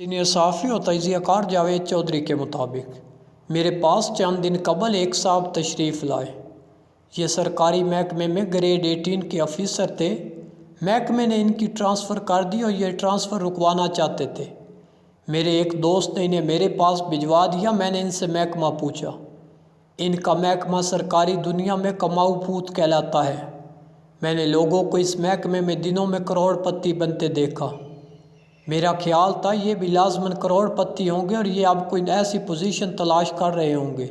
Senior सहाफ़ी और तजिया कार जावेद चौधरी के मुताबिक मेरे पास चंद दिन कबल एक साहब तशरीफ़ लाए। ये सरकारी महकमे में ग्रेड 18 के अफिसर थे। महकमे ने इनकी ट्रांसफ़र कर दी और ये ट्रांसफ़र रुकवाना चाहते थे। मेरे एक दोस्त ने इन्हें मेरे पास भिजवा दिया। मैंने इनसे महकमा पूछा। इनका महकमा सरकारी दुनिया में कमाऊ पूत कहलाता है। मैंने लोगों को इस महकमे में दिनों में करोड़पति बनते देखा। मेरा ख्याल था ये भी लाजमन करोड़पति होंगे और ये अब कोई ऐसी पोजीशन तलाश कर रहे होंगे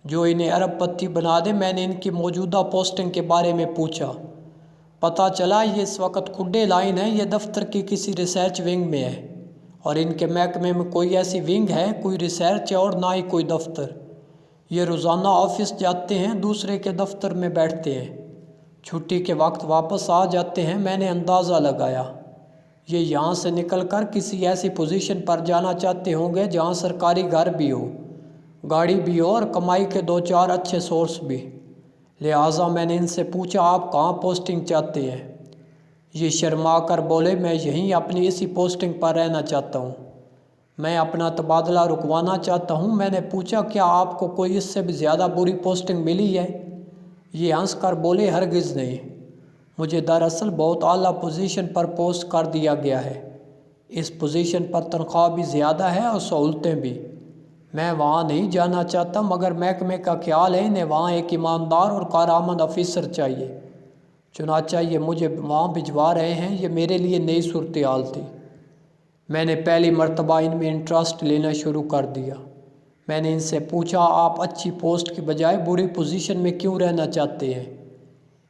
जो इन्हें अरबपति बना दे। मैंने इनकी मौजूदा पोस्टिंग के बारे में पूछा। पता चला ये इस वक्त खुड्डे लाइन है। ये दफ्तर की किसी रिसर्च विंग में है और इनके महकमे में कोई ऐसी विंग है, कोई रिसर्च है और ना ही कोई दफ्तर। ये रोज़ाना ऑफिस जाते हैं, दूसरे के दफ्तर में बैठते हैं, छुट्टी के वक्त वापस आ जाते हैं। मैंने अंदाज़ा लगाया ये यहाँ से निकलकर किसी ऐसी पोजीशन पर जाना चाहते होंगे जहाँ सरकारी घर भी हो, गाड़ी भी हो और कमाई के 2-4 अच्छे सोर्स भी। लिहाजा मैंने इनसे पूछा, आप कहाँ पोस्टिंग चाहते हैं? ये शर्मा कर बोले, मैं यहीं अपनी इसी पोस्टिंग पर रहना चाहता हूँ। मैं अपना तबादला रुकवाना चाहता हूँ। मैंने पूछा, क्या आपको कोई इससे भी ज़्यादा बुरी पोस्टिंग मिली है? ये हंस कर बोले, हरगिज़ नहीं। मुझे दरअसल बहुत आला पोजीशन पर पोस्ट कर दिया गया है। इस पोजीशन पर तनख्वाह भी ज़्यादा है और सहूलतें भी। मैं वहाँ नहीं जाना चाहता, मगर महकमे का ख्याल है इन्हें वहाँ एक ईमानदार और कारआमद अफिसर चाहिए। चुनाचा ये मुझे वहाँ भिजवा रहे हैं। ये मेरे लिए नई सूरत हाल थी। मैंने पहली मर्तबा इनमें इंटरेस्ट लेना शुरू कर दिया। मैंने इनसे पूछा, आप अच्छी पोस्ट के बजाय बुरी पोजीशन में क्यों रहना चाहते हैं?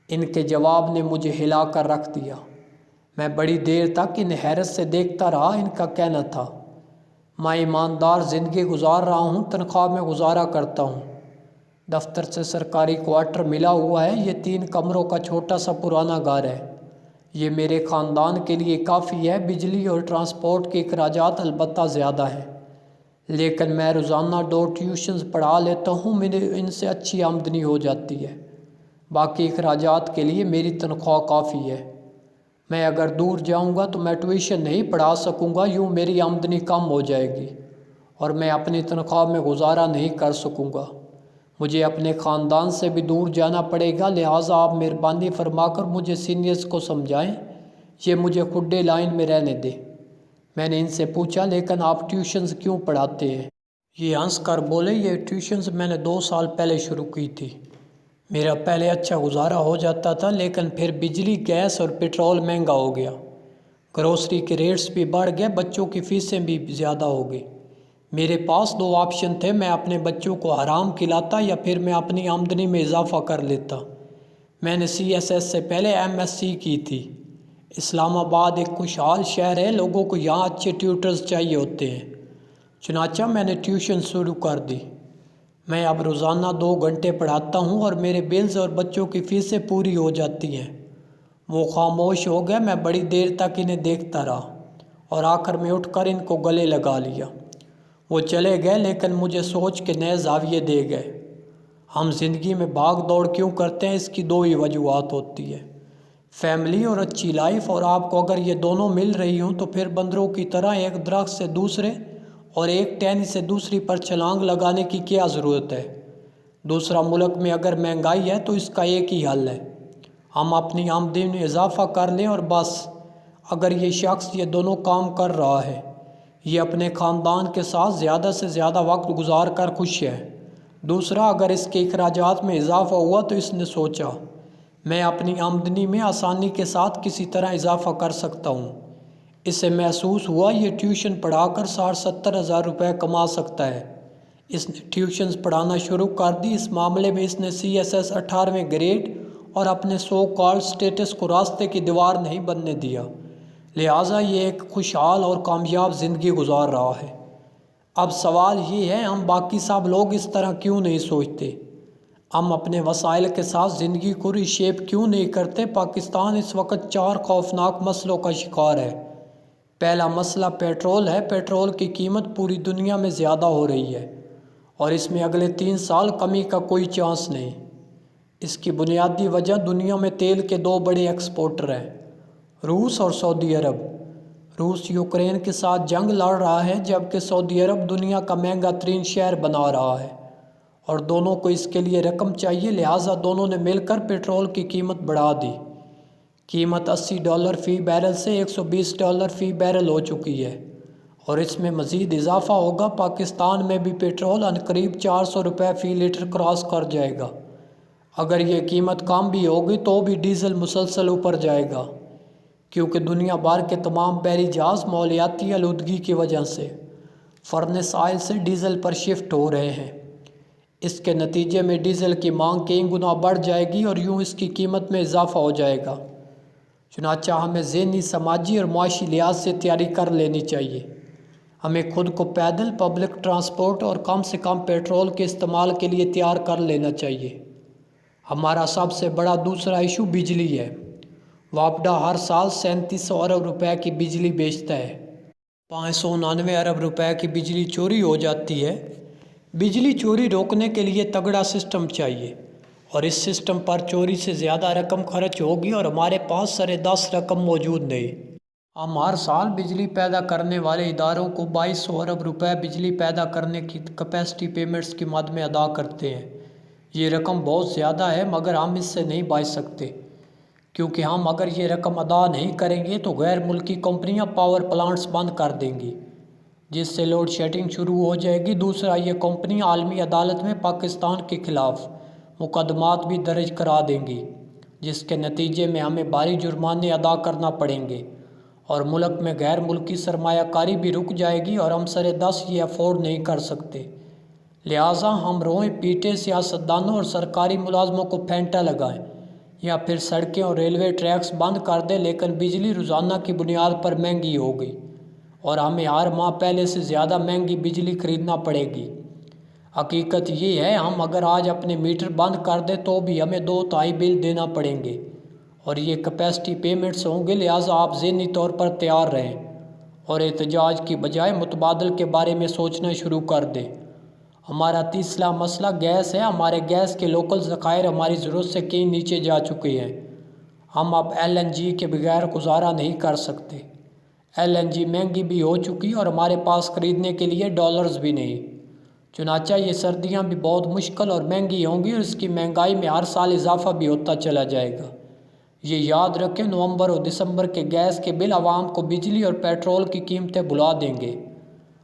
इनके जवाब ने मुझे हिला कर रख दिया। मैं बड़ी देर तक इन्हें हैरत से देखता रहा। इनका कहना था, मैं ईमानदार ज़िंदगी गुजार रहा हूँ, तनख्वाह में गुजारा करता हूँ। दफ्तर से सरकारी क्वार्टर मिला हुआ है। ये 3 कमरों का छोटा सा पुराना घर है। ये मेरे ख़ानदान के लिए काफ़ी है। बिजली और ट्रांसपोर्ट के अखराजात अलबत्ता ज़्यादा है, लेकिन मैं रोज़ाना 2 ट्यूशन्स पढ़ा लेता हूँ। मेरे इनसे अच्छी आमदनी हो जाती है। बाकी अखराजात के लिए मेरी तनख्वाह काफ़ी है। मैं अगर दूर जाऊंगा तो मैं ट्यूशन नहीं पढ़ा सकूंगा। यूँ मेरी आमदनी कम हो जाएगी और मैं अपनी तनख्वाह में गुजारा नहीं कर सकूंगा। मुझे अपने ख़ानदान से भी दूर जाना पड़ेगा। लिहाजा आप मेहरबानी फरमाकर मुझे सीनियर्स को समझाएं, ये मुझे खुड्डे लाइन में रहने दें। मैंने इनसे पूछा, लेकिन आप ट्यूशन्स क्यों पढ़ाते हैं? ये हंस कर बोले, ये ट्यूशन्स मैंने 2 साल पहले शुरू की थी। मेरा पहले अच्छा गुजारा हो जाता था, लेकिन फिर बिजली, गैस और पेट्रोल महंगा हो गया। ग्रोसरी के रेट्स भी बढ़ गए, बच्चों की फ़ीसें भी ज़्यादा हो गई। मेरे पास 2 ऑप्शन थे, मैं अपने बच्चों को हराम खिलाता या फिर मैं अपनी आमदनी में इजाफ़ा कर लेता। मैंने CSS से पहले MSc की थी। इस्लामाबाद एक खुशहाल शहर है, लोगों को यहाँ अच्छे ट्यूटर्स चाहिए होते हैं। चुनाचा मैंने ट्यूशन शुरू कर दी। मैं अब रोज़ाना 2 घंटे पढ़ाता हूँ और मेरे बिल्स और बच्चों की फ़ीसें पूरी हो जाती हैं। वो खामोश हो गए। मैं बड़ी देर तक इन्हें देखता रहा और आखिर में उठकर इनको गले लगा लिया। वो चले गए, लेकिन मुझे सोच के नए ज़ाविये दे गए। हम ज़िंदगी में भाग दौड़ क्यों करते हैं? इसकी 2 ही वजूहात होती है, फैमिली और अच्छी लाइफ। और आपको अगर ये दोनों मिल रही हों तो फिर बंदरों की तरह एक दरख्त से दूसरे और एक टहनी से दूसरी पर छलांग लगाने की क्या ज़रूरत है? दूसरा, मुल्क में अगर महंगाई है तो इसका एक ही हल है, हम अपनी आमदनी में इजाफ़ा कर लें और बस। अगर ये शख्स ये दोनों काम कर रहा है, ये अपने ख़ानदान के साथ ज़्यादा से ज़्यादा वक्त गुजार कर खुश है। दूसरा, अगर इसके अखराजात में इजाफ़ा हुआ तो इसने सोचा, मैं अपनी आमदनी में आसानी के साथ किसी तरह इजाफ़ा कर सकता हूँ। इसे महसूस हुआ ये ट्यूशन पढ़ाकर 60-70 हज़ार रुपये कमा सकता है। इसने ट्यूशन्स पढ़ाना शुरू कर दी। इस मामले में इसने CSS 18वें ग्रेड और अपने सो कॉल्ड स्टेटस को रास्ते की दीवार नहीं बनने दिया। लिहाजा ये एक खुशहाल और कामयाब ज़िंदगी गुजार रहा है। अब सवाल ये है, हम बाकी सब लोग इस तरह क्यों नहीं सोचते? हम अपने वसाइल के साथ ज़िंदगी को रीशेप क्यों नहीं करते? पाकिस्तान इस वक्त 4 खौफनाक मसलों का शिकार है। पहला मसला पेट्रोल है। पेट्रोल की कीमत पूरी दुनिया में ज़्यादा हो रही है और इसमें अगले 3 साल कमी का कोई चांस नहीं। इसकी बुनियादी वजह दुनिया में तेल के 2 बड़े एक्सपोर्टर हैं, रूस और सऊदी अरब। روس یوکرین کے ساتھ جنگ لڑ رہا ہے جبکہ سعودی عرب دنیا کا مہنگا ترین شہر بنا رہا ہے اور دونوں کو اس کے لیے رقم چاہیے، لہٰذا دونوں نے مل کر پیٹرول کی قیمت بڑھا دی۔ قیمت $80 فی بیرل سے $120 فی بیرل ہو چکی ہے اور اس میں مزید اضافہ ہوگا۔ پاکستان میں بھی پیٹرول عنقریب $400 فی لیٹر کراس کر جائے گا۔ اگر یہ قیمت کم بھی ہوگی تو بھی ڈیزل مسلسل اوپر جائے گا، کیونکہ دنیا بھر کے تمام بحری جہاز ماحولیاتی آلودگی کی وجہ سے فرنس آئل سے ڈیزل پر شفٹ ہو رہے ہیں۔ اس کے نتیجے میں ڈیزل کی مانگ کئی گنا بڑھ جائے گی اور یوں اس کی قیمت میں اضافہ ہو جائے گا۔ چنانچہ ہمیں ذہنی، سماجی اور معاشی لحاظ سے تیاری کر لینی چاہیے۔ ہمیں خود کو پیدل، پبلک ٹرانسپورٹ اور کم سے کم پیٹرول کے استعمال کے لیے تیار کر لینا چاہیے۔ ہمارا سب سے بڑا دوسرا ایشو بجلی ہے۔ واپڈا ہر سال 3700 ارب روپے کی بجلی بیچتا ہے۔ 599 ارب روپے کی بجلی چوری ہو جاتی ہے۔ بجلی چوری روکنے کے لیے تگڑا سسٹم چاہیے اور اس سسٹم پر چوری سے زیادہ رقم خرچ ہوگی اور ہمارے پاس سرے 10 رقم موجود نہیں۔ ہم ہر سال بجلی پیدا کرنے والے اداروں کو 2200 ارب روپے بجلی پیدا کرنے کی کیپیسٹی پیمنٹس کی مد میں ادا کرتے ہیں۔ یہ رقم بہت زیادہ ہے مگر ہم اس سے نہیں بچ سکتے، کیونکہ ہم اگر یہ رقم ادا نہیں کریں گے تو غیر ملکی کمپنیاں پاور پلانٹس بند کر دیں گی، جس سے لوڈ شیڈنگ شروع ہو جائے گی۔ دوسرا، یہ کمپنیاں عالمی عدالت میں پاکستان کے خلاف مقدمات بھی درج کرا دیں گی، جس کے نتیجے میں ہمیں بھاری جرمانے ادا کرنا پڑیں گے اور ملک میں غیر ملکی سرمایہ کاری بھی رک جائے گی اور ہم سرے 10 یہ افورڈ نہیں کر سکتے۔ لہٰذا ہم روئیں پیٹیں سیاستدانوں اور سرکاری ملازموں کو پھینٹا لگائیں یا پھر سڑکیں اور ریلوے ٹریکس بند کر دیں، لیکن بجلی روزانہ کی بنیاد پر مہنگی ہوگی اور ہمیں ہر ماہ پہلے سے زیادہ مہنگی بجلی خریدنا پڑے گی۔ حقیقت یہ ہے، ہم اگر آج اپنے میٹر بند کر دیں تو بھی ہمیں 2/3 بل دینا پڑیں گے اور یہ کیپیسٹی پیمنٹس ہوں گے، لہٰذا آپ ذہنی طور پر تیار رہیں اور احتجاج کی بجائے متبادل کے بارے میں سوچنا شروع کر دیں۔ ہمارا تیسرا مسئلہ گیس ہے۔ ہمارے گیس کے لوکل ذخائر ہماری ضرورت سے کہیں نیچے جا چکے ہیں۔ ہم اب LNG کے بغیر گزارا نہیں کر سکتے۔ LNG مہنگی بھی ہو چکی اور ہمارے پاس خریدنے کے لیے ڈالرز بھی نہیں۔ چنانچہ یہ سردیاں بھی بہت مشکل اور مہنگی ہوں گی اور اس کی مہنگائی میں ہر سال اضافہ بھی ہوتا چلا جائے گا۔ یہ یاد رکھیں، نومبر اور دسمبر کے گیس کے بل عوام کو بجلی اور پیٹرول کی قیمتیں بھلا دیں گے۔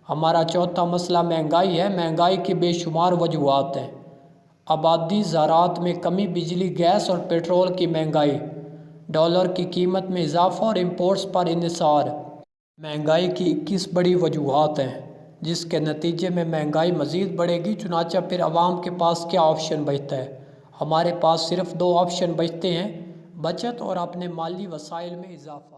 ہمارا چوتھا مسئلہ مہنگائی ہے۔ مہنگائی کی بے شمار وجوہات ہیں: آبادی، زراعت میں کمی، بجلی، گیس اور پیٹرول کی مہنگائی، ڈالر کی قیمت میں اضافہ اور امپورٹس پر انحصار۔ مہنگائی کی 21 بڑی وجوہات ہیں، جس کے نتیجے میں مہنگائی مزید بڑھے گی۔ چنانچہ پھر عوام کے پاس کیا آپشن بچتا ہے؟ ہمارے پاس صرف 2 آپشن بچتے ہیں: بچت اور اپنے مالی وسائل میں اضافہ۔